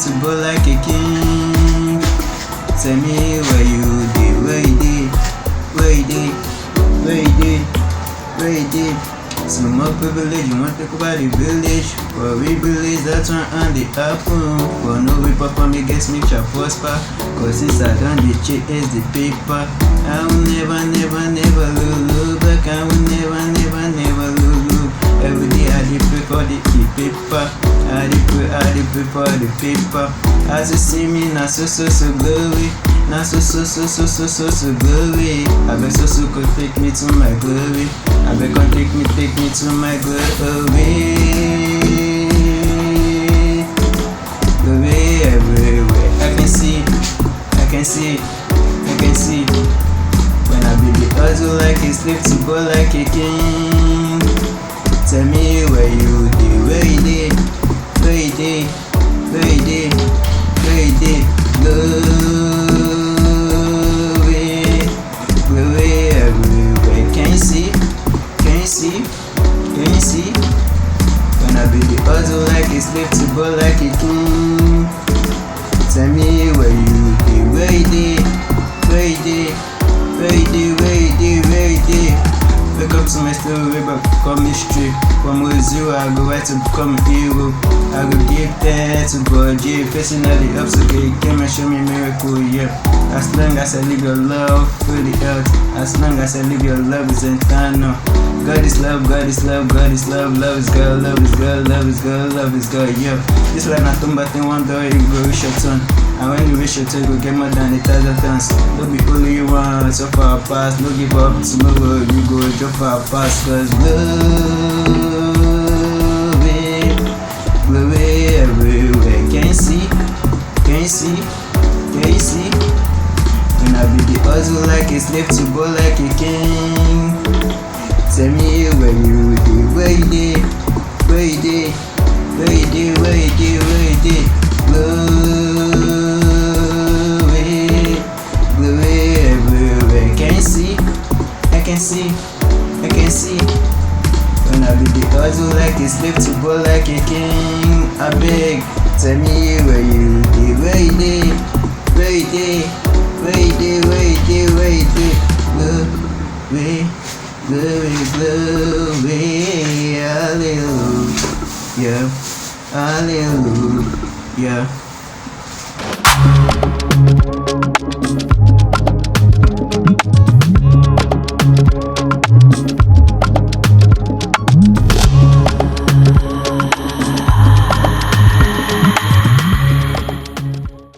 to ball like a king. Tell me where you did, where you did, where you did, where you did, where you did. Some more privilege, you want to talk about the village. For we believe that one on the apple. For no we perform against me shall prosper. Cause since I done the chase the paper, I will never lose back. I will never lose. Every day I dey pray for the paper. I dey pray for the paper. As you see me, now so glory. Now so glory. I beg so could take me to my glory. I beg come take me to my glory. Glory everywhere. I can see. When I be the hustle like a slave to go like a king. Tell me where you did, where you did, where you did, where you did, where you did. Glory everywhere. Can you see? When I be the hustle like a slave to go like a king. Tell me where you did, where you did, where you did, where you did, where you did, where you did. Wake up to my story, but come me straight. From 0, I go right to become a hero. I go give thanks to God, yeah. Facing all the ups, okay, came and show me miracle, yeah. As long as I live your love, feel the earth. As long as I live your love is eternal. God is love, God is love, God is love. Love is God, love is God, love is God, love is God, yeah. This one I turn back in one door, you go reach your turn. And when you reach your turn, you go get more than 1,000 times. Don't be only you want, so far past. No give up tomorrow, you go drop far past. Cause glory everywhere. Can you see? When I be the hustle like a slave to go like a king. Tell me where you did, where you did, where you did, where you did, where you did, where you did. Glory everywhere. Can you see? I can see. When I be the hustle like a slave to go like a king. I beg, tell me where you did, where you did, where you did, where you did, where you did, where you did. Glory, hallelujah, hallelujah.